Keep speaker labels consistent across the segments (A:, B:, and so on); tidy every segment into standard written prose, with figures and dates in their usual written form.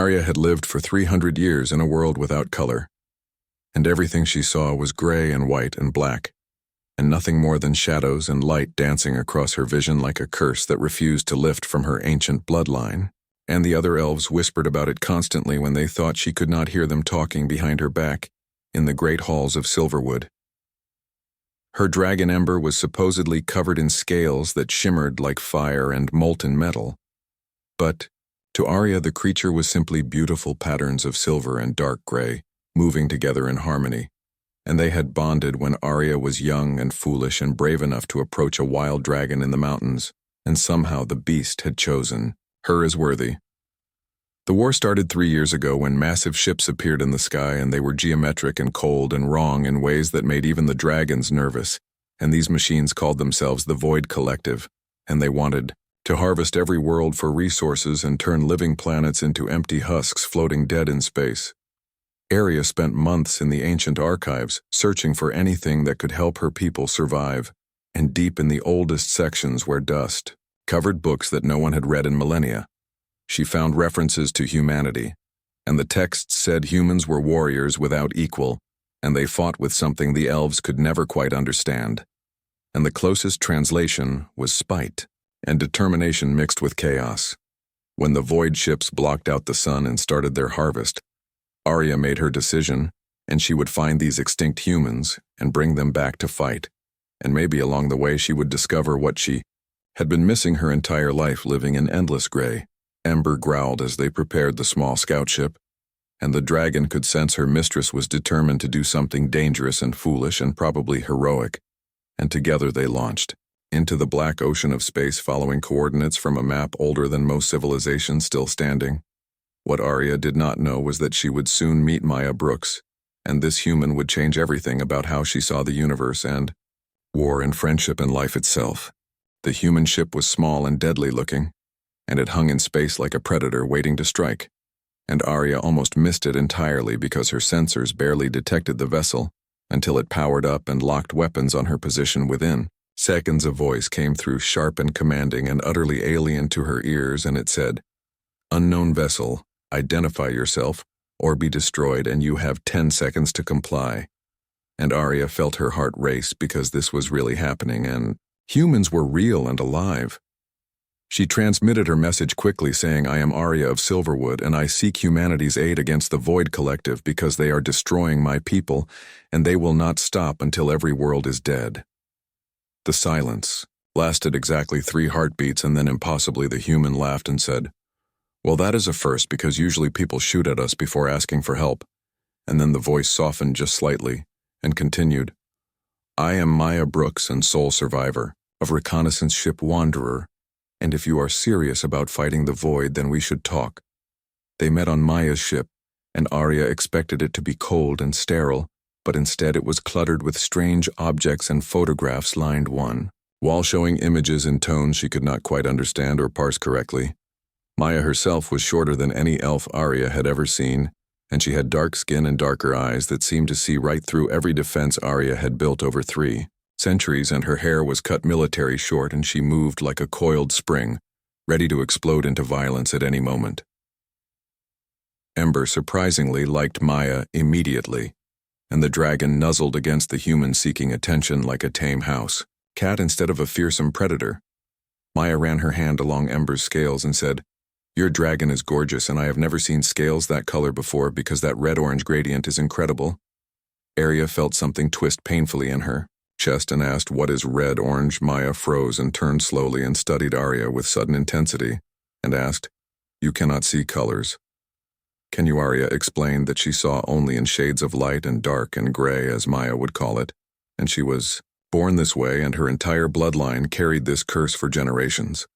A: Arya had lived for 300 years in a world without color, and everything she saw was gray and white and black, and nothing more than shadows and light dancing across her vision like a curse that refused to lift from her ancient bloodline. And the other elves whispered about it constantly when they thought she could not hear them talking behind her back in the great halls of Silverwood. Her dragon ember was supposedly covered in scales that shimmered like fire and molten metal. But to Arya, the creature was simply beautiful patterns of silver and dark gray, moving together in harmony. And they had bonded when Arya was young and foolish and brave enough to approach a wild dragon in the mountains, and somehow the beast had chosen her as worthy. The war started 3 years ago when massive ships appeared in the sky, and they were geometric and cold and wrong in ways that made even the dragons nervous, and these machines called themselves the Void Collective, and they wanted to harvest every world for resources and turn living planets into empty husks floating dead in space. Arya spent months in the ancient archives searching for anything that could help her people survive, and deep in the oldest sections where dust covered books that no one had read in millennia, she found references to humanity, and the texts said humans were warriors without equal, and they fought with something the elves could never quite understand. And the closest translation was spite and determination mixed with chaos. When the void ships blocked out the sun and started their harvest, Arya made her decision, and she would find these extinct humans and bring them back to fight, and maybe along the way she would discover what she had been missing her entire life, living in endless gray. Ember growled as they prepared the small scout ship, and the dragon could sense her mistress was determined to do something dangerous and foolish and probably heroic, and together they launched into the black ocean of space, following coordinates from a map older than most civilizations still standing. What Arya did not know was that she would soon meet Maya Brooks, and this human would change everything about how she saw the universe and war and friendship and life itself. The human ship was small and deadly looking, and it hung in space like a predator waiting to strike, and Arya almost missed it entirely because her sensors barely detected the vessel until it powered up and locked weapons on her position within. Seconds a voice came through, sharp and commanding and utterly alien to her ears, and it said, "Unknown vessel, identify yourself or be destroyed, and you have 10 seconds to comply." And Arya felt her heart race because this was really happening, and humans were real and alive. She transmitted her message quickly, saying, "I am Arya of Silverwood, and I seek humanity's aid against the Void Collective because they are destroying my people, and they will not stop until every world is dead." The silence lasted exactly 3 heartbeats, and then impossibly the human laughed and said, "Well, that is a first, because usually people shoot at us before asking for help." And then the voice softened just slightly and continued, "I am Maya Brooks and sole survivor of reconnaissance ship Wanderer, and if you are serious about fighting the Void, then we should talk." They met on Maya's ship, and Arya expected it to be cold and sterile, but instead it was cluttered with strange objects and photographs lined one wall showing images in tones she could not quite understand or parse correctly. Maya herself was shorter than any elf Arya had ever seen, and she had dark skin and darker eyes that seemed to see right through every defense Arya had built over 3 centuries, and her hair was cut military short, and she moved like a coiled spring, ready to explode into violence at any moment. Ember surprisingly liked Maya immediately, and the dragon nuzzled against the human, seeking attention like a tame house cat instead of a fearsome predator. Maya ran her hand along Ember's scales and said, "Your dragon is gorgeous, and I have never seen scales that color before because that red-orange gradient is incredible." Arya felt something twist painfully in her chest and asked, "What is red-orange?" Maya froze and turned slowly and studied Arya with sudden intensity and asked, "You cannot see colors. Can you?" Arya explained that she saw only in shades of light and dark and gray, as Maya would call it, and she was born this way, and her entire bloodline carried this curse for generations.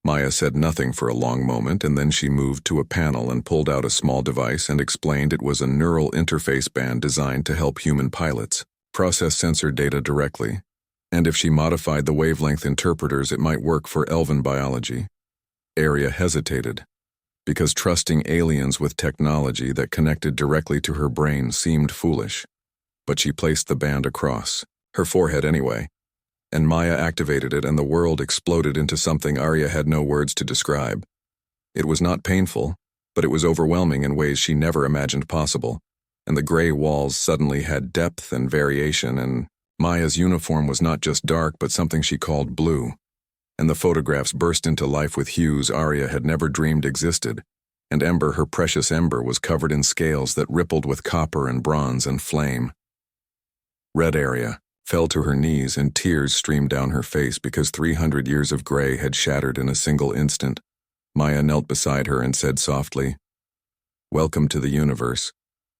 A: Maya said nothing for a long moment, and then she moved to a panel and pulled out a small device and explained it was a neural interface band designed to help human pilots process sensor data directly, and if she modified the wavelength interpreters it might work for elven biology. Arya hesitated, because trusting aliens with technology that connected directly to her brain seemed foolish, but she placed the band across her forehead anyway, and Maya activated it, and the world exploded into something Arya had no words to describe. It was not painful, but it was overwhelming in ways she never imagined possible, and the gray walls suddenly had depth and variation, and Maya's uniform was not just dark but something she called blue, and the photographs burst into life with hues Arya had never dreamed existed, and Ember, her precious Ember, was covered in scales that rippled with copper and bronze and flame. Red Arya fell to her knees and tears streamed down her face because 300 years of gray had shattered in a single instant. Maya knelt beside her and said softly, "Welcome to the universe,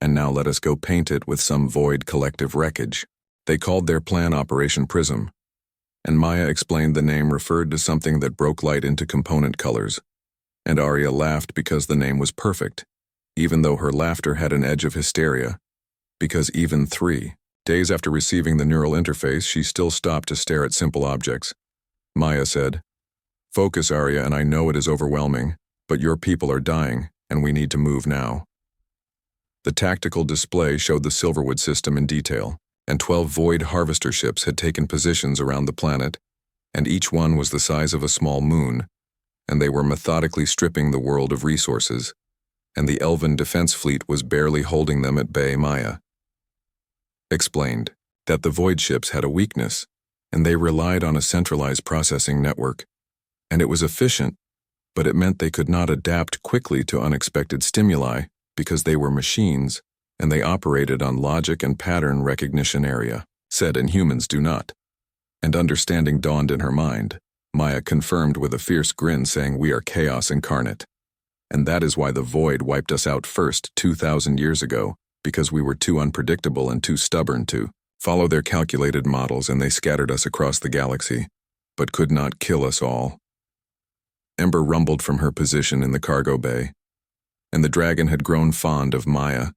A: and now let us go paint it with some void collective wreckage." They called their plan Operation Prism, and Maya explained the name referred to something that broke light into component colors, and Arya laughed because the name was perfect, even though her laughter had an edge of hysteria, because even 3 days after receiving the neural interface, she still stopped to stare at simple objects. Maya said, "Focus, Arya, and I know it is overwhelming, but your people are dying, and we need to move now." The tactical display showed the Silverwood system in detail, and 12 void harvester ships had taken positions around the planet, and each one was the size of a small moon, and they were methodically stripping the world of resources, and the Elven defense fleet was barely holding them at bay. Maya explained that the void ships had a weakness, and they relied on a centralized processing network, and it was efficient, but it meant they could not adapt quickly to unexpected stimuli because they were machines, and they operated on logic and pattern recognition. Arya said, "And humans do not." And understanding dawned in her mind. Maya confirmed with a fierce grin, saying, "We are chaos incarnate. And that is why the void wiped us out first 2,000 years ago, because we were too unpredictable and too stubborn to follow their calculated models, and they scattered us across the galaxy, but could not kill us all." Ember rumbled from her position in the cargo bay, and the dragon had grown fond of Maya,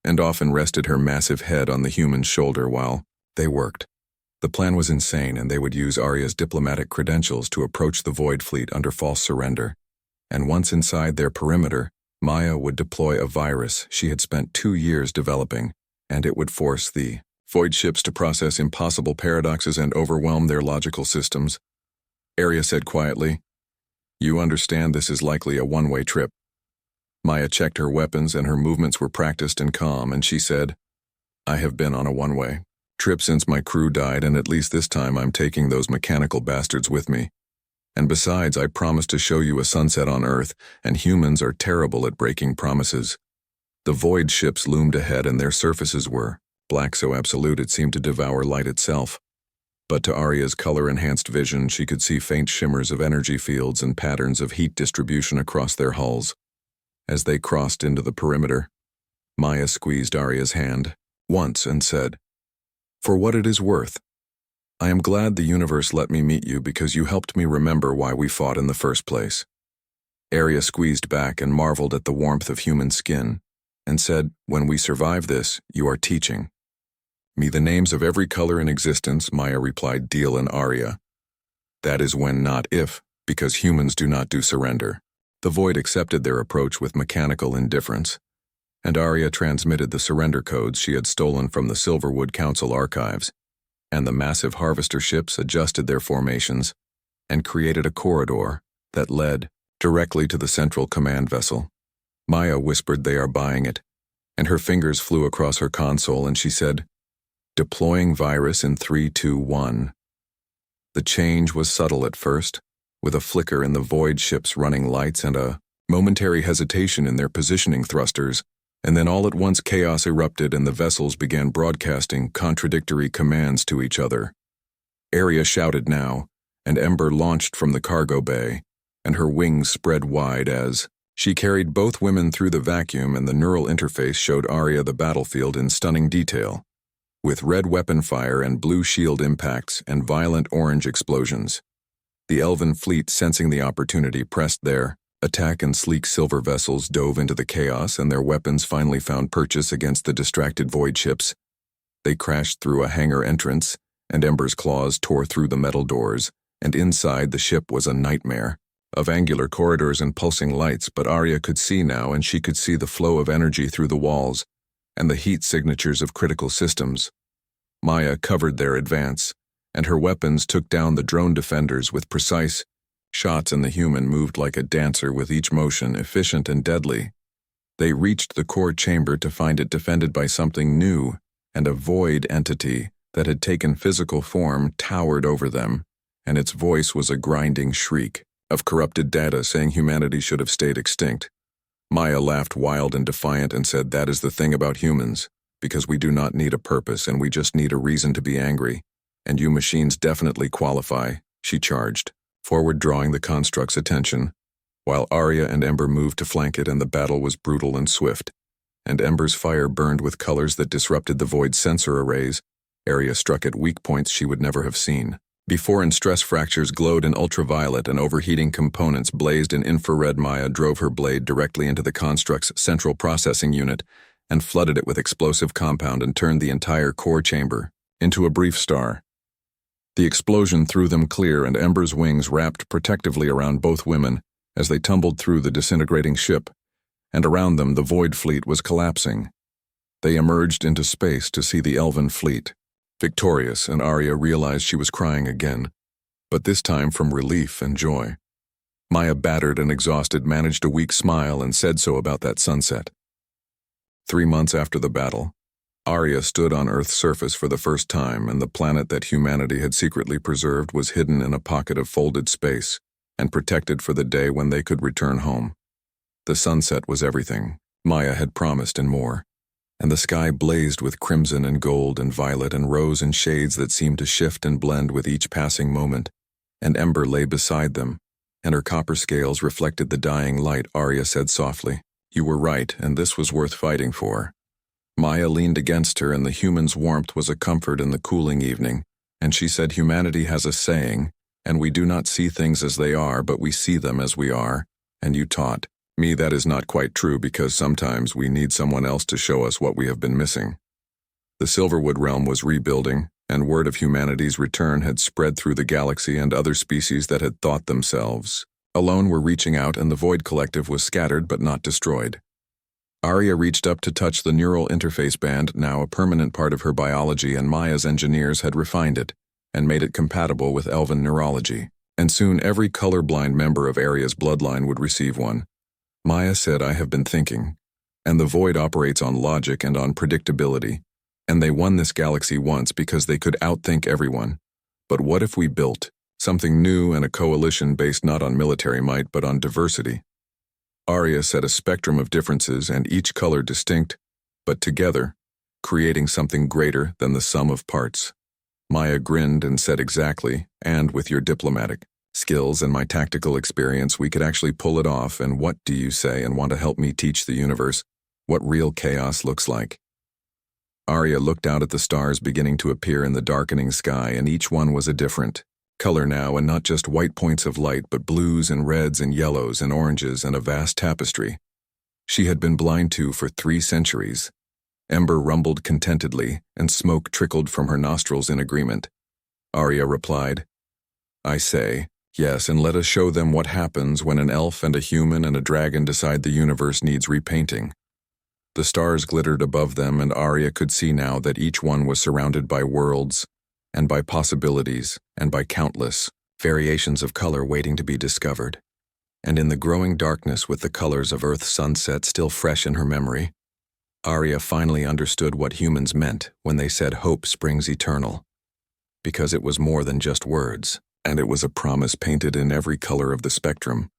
A: and often rested her massive head on the human's shoulder while they worked. The plan was insane, and they would use Arya's diplomatic credentials to approach the Void Fleet under false surrender, and once inside their perimeter, Maya would deploy a virus she had spent 2 years developing, and it would force the Void ships to process impossible paradoxes and overwhelm their logical systems. Arya said quietly, "You understand this is likely a one-way trip." Maya checked her weapons, and her movements were practiced and calm, and she said, "I have been on a one-way trip since my crew died, and at least this time I'm taking those mechanical bastards with me. And besides, I promised to show you a sunset on Earth, and humans are terrible at breaking promises." The void ships loomed ahead, and their surfaces were black so absolute it seemed to devour light itself. But to Arya's color-enhanced vision, she could see faint shimmers of energy fields and patterns of heat distribution across their hulls. As they crossed into the perimeter, Maya squeezed Arya's hand once and said, "For what it is worth, I am glad the universe let me meet you because you helped me remember why we fought in the first place." Arya squeezed back and marveled at the warmth of human skin, and said, "When we survive this, you are teaching me the names of every color in existence." Maya replied, "Deal and Arya. That is when, not if, because humans do not do surrender." The Void accepted their approach with mechanical indifference, and Arya transmitted the surrender codes she had stolen from the Silverwood Council archives, and the massive harvester ships adjusted their formations and created a corridor that led directly to the central command vessel. Maya whispered, "They are buying it," and her fingers flew across her console, and she said, "Deploying virus in 3, 2, 1. The change was subtle at first, with a flicker in the void ship's running lights and a momentary hesitation in their positioning thrusters, and then all at once chaos erupted and the vessels began broadcasting contradictory commands to each other. Arya shouted now, and Ember launched from the cargo bay, and her wings spread wide as she carried both women through the vacuum, and the neural interface showed Arya the battlefield in stunning detail, with red weapon fire and blue shield impacts and violent orange explosions. The Elven fleet, sensing the opportunity, pressed their attack, and sleek silver vessels dove into the chaos, and their weapons finally found purchase against the distracted void ships. They crashed through a hangar entrance, and Ember's claws tore through the metal doors, and inside the ship was a nightmare of angular corridors and pulsing lights, but Arya could see now, and she could see the flow of energy through the walls and the heat signatures of critical systems. Maya covered their advance, and her weapons took down the drone defenders with precise, Shots and the human moved like a dancer with each motion efficient and deadly. They reached the core chamber to find it defended by something new, and a void entity that had taken physical form towered over them, and its voice was a grinding shriek of corrupted data saying humanity should have stayed extinct. Maya laughed wild and defiant and said, "That is the thing about humans, because we do not need a purpose and we just need a reason to be angry. And you machines definitely qualify," she charged, forward drawing the construct's attention, while Arya and Ember moved to flank it, and the battle was brutal and swift. And Ember's fire burned with colors that disrupted the void's sensor arrays. Arya struck at weak points she would never have seen. Before and stress fractures glowed in ultraviolet and overheating components blazed in infrared. Maya drove her blade directly into the construct's central processing unit and flooded it with explosive compound and turned the entire core chamber into a brief star. The explosion threw them clear, and Ember's wings wrapped protectively around both women as they tumbled through the disintegrating ship, and around them the Void Fleet was collapsing. They emerged into space to see the Elven fleet. Victorious, and Arya realized she was crying again, but this time from relief and joy. Maya, battered and exhausted, managed a weak smile and said so about that sunset. 3 months after the battle, Arya stood on Earth's surface for the first time, and the planet that humanity had secretly preserved was hidden in a pocket of folded space and protected for the day when they could return home. The sunset was everything Maya had promised and more, and the sky blazed with crimson and gold and violet and rose in shades that seemed to shift and blend with each passing moment, and Ember lay beside them, and her copper scales reflected the dying light. Arya said softly, "You were right, and this was worth fighting for." Maya leaned against her, and the human's warmth was a comfort in the cooling evening, and she said, "Humanity has a saying, and we do not see things as they are, but we see them as we are, and you taught me that is not quite true, because sometimes we need someone else to show us what we have been missing." The Silverwood realm was rebuilding, and word of humanity's return had spread through the galaxy, and other species that had thought themselves alone were reaching out, and the Void Collective was scattered but not destroyed. Arya reached up to touch the neural interface band, now a permanent part of her biology, and Maya's engineers had refined it and made it compatible with Elven neurology, and soon every colorblind member of Arya's bloodline would receive one. Maya said, "I have been thinking, and the Void operates on logic and on predictability, and they won this galaxy once because they could outthink everyone. But what if we built something new, and a coalition based not on military might but on diversity?" Arya said, "A spectrum of differences, and each color distinct, but together, creating something greater than the sum of parts." Maya grinned and said, "Exactly, and with your diplomatic skills and my tactical experience, we could actually pull it off. And what do you say, and want to help me teach the universe what real chaos looks like?" Arya looked out at the stars beginning to appear in the darkening sky, and each one was a different color now, and not just white points of light, but blues and reds and yellows and oranges, and a vast tapestry she had been blind to for 3 centuries. Ember rumbled contentedly, and smoke trickled from her nostrils in agreement. Arya replied, "I say, yes, and let us show them what happens when an elf and a human and a dragon decide the universe needs repainting." The stars glittered above them, and Arya could see now that each one was surrounded by worlds, and by possibilities, and by countless variations of color waiting to be discovered. And in the growing darkness, with the colors of Earth's sunset still fresh in her memory, Arya finally understood what humans meant when they said hope springs eternal. Because it was more than just words, and it was a promise painted in every color of the spectrum.